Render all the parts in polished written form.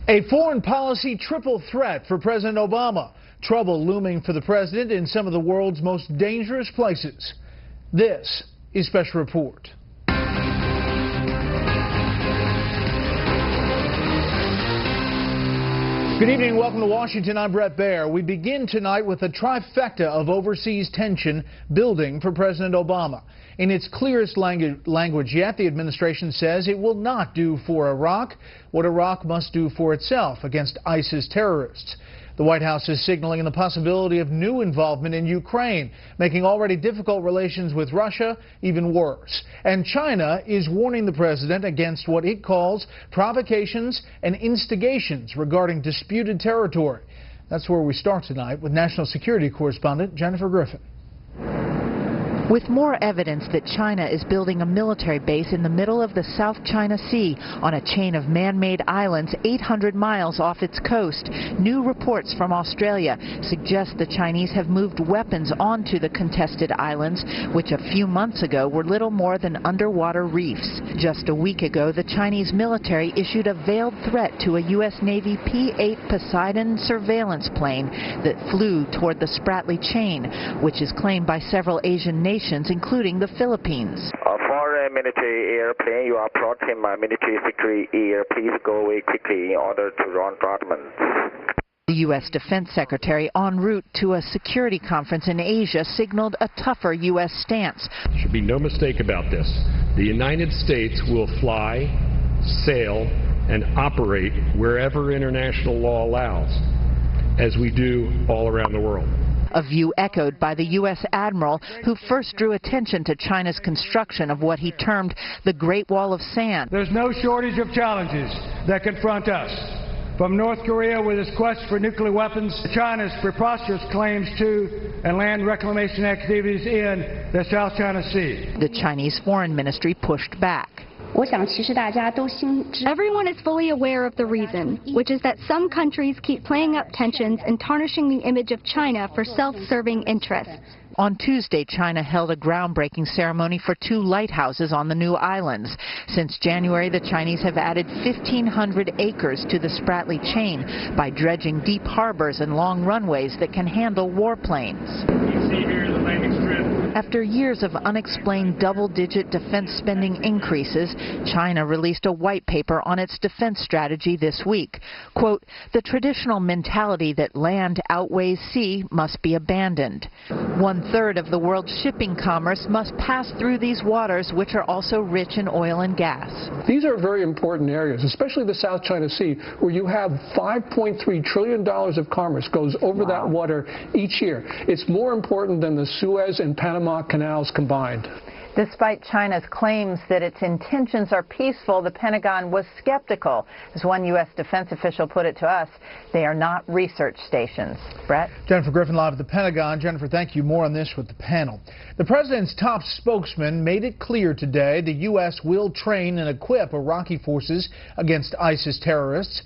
A foreign policy triple threat for President Obama. Trouble looming for the president in some of the world's most dangerous places. This is Special Report. Good evening and welcome to Washington. I'm Brett Baer. We begin tonight with a trifecta of overseas tension building for President Obama. In its clearest language yet, the administration says it will not do for Iraq what Iraq must do for itself against ISIS terrorists. The White House is signaling the possibility of new involvement in Ukraine, making already difficult relations with Russia even worse. And China is warning the president against what it calls provocations and instigations regarding disputed territory. That's where we start tonight with national security correspondent Jennifer Griffin. With more evidence that China is building a military base in the middle of the South China Sea on a chain of man-made islands 800 miles off its coast, new reports from Australia suggest the Chinese have moved weapons onto the contested islands, which a few months ago were little more than underwater reefs. Just a week ago, the Chinese military issued a veiled threat to a U.S. Navy P-8 Poseidon surveillance plane that flew toward the Spratly Chain, which is claimed by several Asian nations, including the Philippines. For a military airplane, you are approaching my military security air. Please go away quickly in order to run documents. The U.S. Defense Secretary, en route to a security conference in Asia, signaled a tougher U.S. stance. There should be no mistake about this. The United States will fly, sail, and operate wherever international law allows, as we do all around the world. A view echoed by the U.S. Admiral, who first drew attention to China's construction of what he termed the Great Wall of Sand. There's no shortage of challenges that confront us. From North Korea with its quest for nuclear weapons, China's preposterous claims to and land reclamation activities in the South China Sea. The Chinese Foreign Ministry pushed back. Everyone is fully aware of the reason, which is that some countries keep playing up tensions and tarnishing the image of China for self-serving interests. On Tuesday, China held a groundbreaking ceremony for 2 lighthouses on the new islands. Since January, the Chinese have added 1,500 acres to the Spratly Chain by dredging deep harbors and long runways that can handle warplanes. You see here the landing strip. After years of unexplained double-digit defense spending increases, China released a white paper on its defense strategy this week. Quote, "The traditional mentality that land outweighs sea must be abandoned. 1/3 of the world's shipping commerce must pass through these waters, which are also rich in oil and gas." These are very important areas, especially the South China Sea, where you have $5.3 trillion of commerce goes over that water each year. It's more important than the Suez and Panama canals combined. Despite China's claims that its intentions are peaceful, the Pentagon was skeptical. As one U.S. defense official put it to us, they are not research stations. Brett? Jennifer Griffin live at the Pentagon. Jennifer, thank you. More on this with the panel. The president's top spokesman made it clear today the U.S. will train and equip Iraqi forces against ISIS terrorists,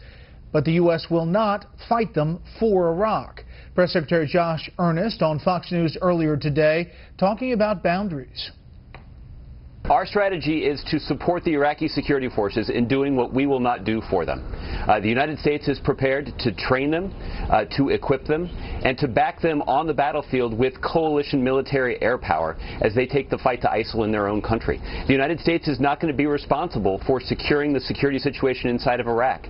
but the U.S. will not fight them for Iraq. Press Secretary Josh Earnest on Fox News earlier today talking about boundaries. Our strategy is to support the Iraqi security forces in doing what we will not do for them. The United States is prepared to train them, to equip them, and to back them on the battlefield with coalition military air power as they take the fight to ISIL in their own country. The United States is not going to be responsible for securing the security situation inside of Iraq.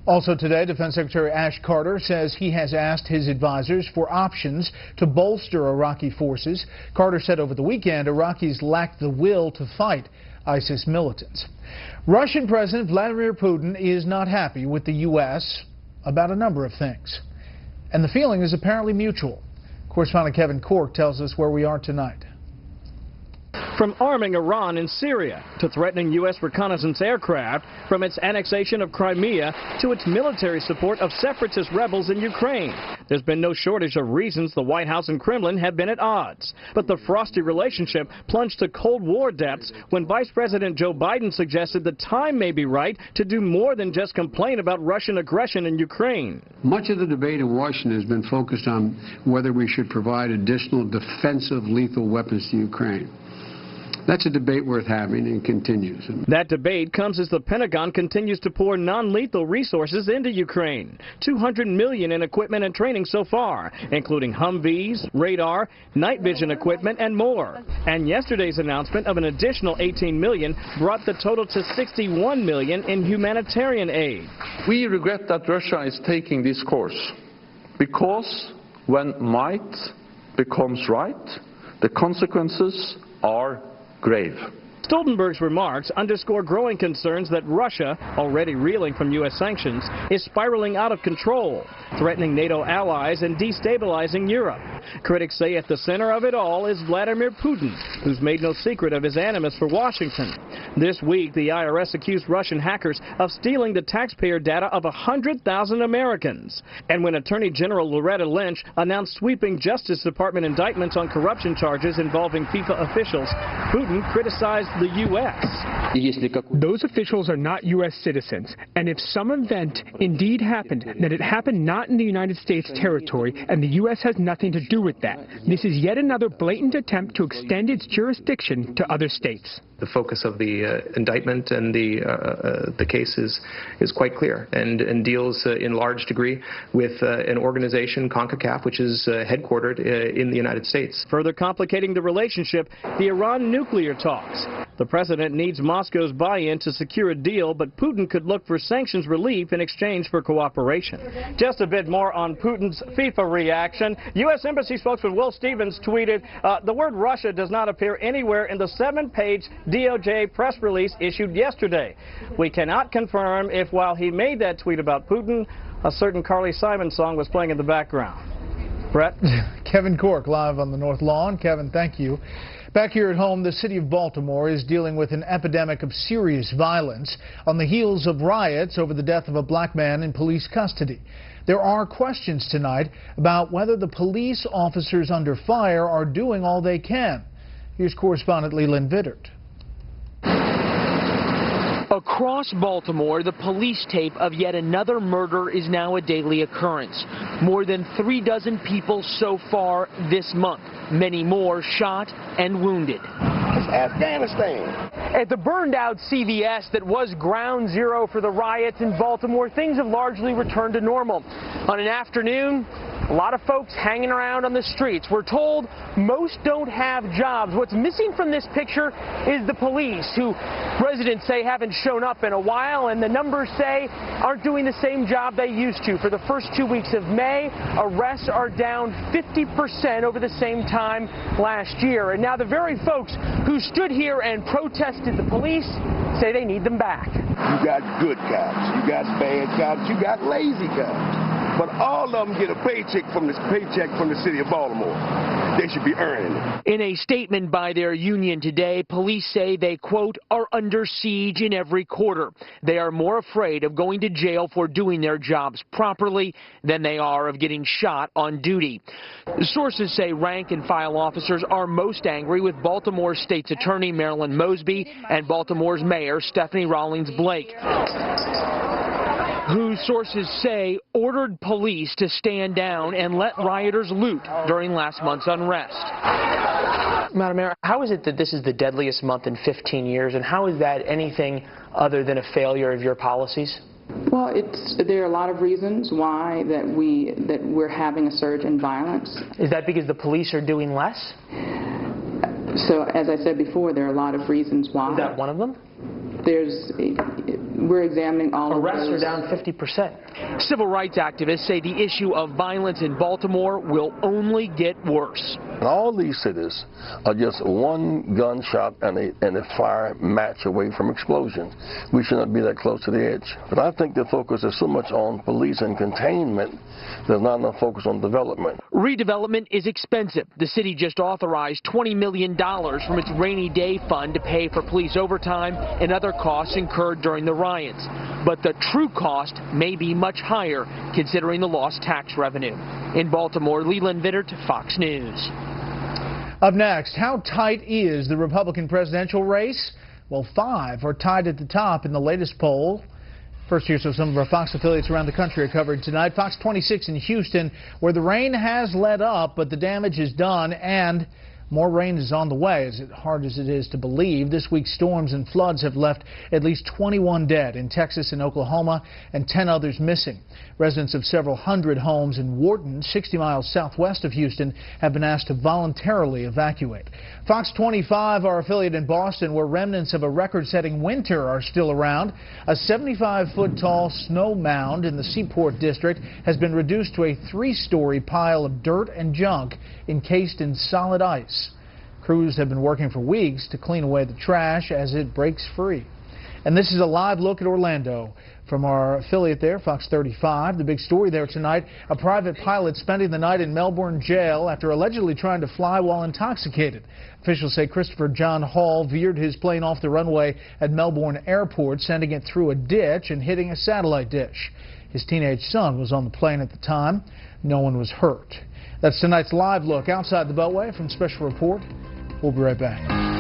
Also today, Defense Secretary Ash Carter says he has asked his advisors for options to bolster Iraqi forces. Carter said over the weekend Iraqis lacked the will to fight ISIS militants. Russian President Vladimir Putin is not happy with the U.S. about a number of things. And the feeling is apparently mutual. Correspondent Kevin Cork tells us where we are tonight. From arming Iran in Syria to threatening U.S. reconnaissance aircraft, from its annexation of Crimea to its military support of separatist rebels in Ukraine. There's been no shortage of reasons the White House and Kremlin have been at odds. But the frosty relationship plunged to Cold War depths when Vice President Joe Biden suggested the time may be right to do more than just complain about Russian aggression in Ukraine. Much of the debate in Washington has been focused on whether we should provide additional defensive lethal weapons to Ukraine. That's a debate worth having and continues. That debate comes as the Pentagon continues to pour non-lethal resources into Ukraine. $200 million in equipment and training so far, including Humvees, radar, night vision equipment, and more. And yesterday's announcement of an additional $18 million brought the total to $61 million in humanitarian aid. We regret that Russia is taking this course because when might becomes right, the consequences are grave. Stoltenberg's remarks underscore growing concerns that Russia, already reeling from U.S. sanctions, is spiraling out of control, threatening NATO allies and destabilizing Europe. Critics say at the center of it all is Vladimir Putin, who's made no secret of his animus for Washington. This week, the IRS accused Russian hackers of stealing the taxpayer data of 100,000 Americans. And when Attorney General Loretta Lynch announced sweeping Justice Department indictments on corruption charges involving FIFA officials, Putin criticized the U.S. Those officials are not U.S. citizens, and if some event indeed happened, then it happened not in the United States territory, and the U.S. has nothing to do with that. This is yet another blatant attempt to extend its jurisdiction to other states. The focus of the indictment and the case is quite clear and deals in large degree with an organization, CONCACAF, which is headquartered in the United States. Further complicating the relationship, the Iran nuclear talks. The president needs Moscow's buy-in to secure a deal, but Putin could look for sanctions relief in exchange for cooperation. Just a bit more on Putin's FIFA reaction. U.S. Embassy spokesman Will Stevens tweeted, the word Russia does not appear anywhere in the 7-page DOJ press release issued yesterday. We cannot confirm if while he made that tweet about Putin, a certain Carly Simon song was playing in the background. Brett? Kevin Cork live on the North Lawn. Kevin, thank you. Back here at home, the city of Baltimore is dealing with an epidemic of serious violence on the heels of riots over the death of a black man in police custody. There are questions tonight about whether the police officers under fire are doing all they can. Here's correspondent Leland Vittert. Across Baltimore, the police tape of yet another murder is now a daily occurrence. More than 36 people so far this month, many more shot and wounded. It's Afghanistan. At the burned out CVS that was ground zero for the riots in Baltimore, things have largely returned to normal. On an afternoon, a lot of folks hanging around on the streets. We're told most don't have jobs. What's missing from this picture is the police, who residents say haven't shown up in a while, and the numbers say aren't doing the same job they used to. For the first 2 weeks of May, arrests are down 50% over the same time last year. And now the very folks who stood here and protested the police say they need them back. You got good cops, you got bad cops, you got lazy cops. But all of them get a paycheck from the city of Baltimore. They should be earning it. In a statement by their union today, police say they, quote, are under siege in every quarter. They are more afraid of going to jail for doing their jobs properly than they are of getting shot on duty. Sources say rank and file officers are most angry with Baltimore State's Attorney Marilyn Mosby and Baltimore's Mayor Stephanie Rawlings Blake, who sources say ordered police to stand down and let rioters loot during last month's unrest. Madam Mayor, how is it that this is the deadliest month in 15 years, and how is that anything other than a failure of your policies? Well, there are a lot of reasons why that we're having a surge in violence. Is that because the police are doing less? So, as I said before, there are a lot of reasons why. Is that one of them? We're examining all of those. Arrests are down 50%. Civil rights activists say the issue of violence in Baltimore will only get worse. All these cities are just one gunshot and a fire match away from explosions. We should not be that close to the edge. But I think the focus is so much on police and containment, there's not enough focus on development. Redevelopment is expensive. The city just authorized $20 million from its rainy day fund to pay for police overtime and other costs incurred during the riots. But the true cost may be much higher, considering the lost tax revenue. In Baltimore, Leland Vittert, Fox News. Up next, how tight is the Republican presidential race? Well, 5 are tied at the top in the latest poll. First, here's what some of our Fox affiliates around the country are covering tonight. Fox 26 in Houston, where the rain has let up, but the damage is done, and More rain is on the way, as hard as it is to believe. This week's storms and floods have left at least 21 dead in Texas and Oklahoma and 10 others missing. Residents of several hundred homes in Wharton, 60 miles southwest of Houston, have been asked to voluntarily evacuate. Fox 25, our affiliate in Boston, where remnants of a record-setting winter are still around. A 75-foot-tall snow mound in the Seaport district has been reduced to a 3-story pile of dirt and junk encased in solid ice. Crews have been working for weeks to clean away the trash as it breaks free. And this is a live look at Orlando from our affiliate there, Fox 35. The big story there tonight, a private pilot spending the night in Melbourne jail after allegedly trying to fly while intoxicated. Officials say Christopher John Hall veered his plane off the runway at Melbourne Airport, sending it through a ditch and hitting a satellite dish. His teenage son was on the plane at the time. No one was hurt. That's tonight's live look outside the Beltway from Special Report. We'll be right back.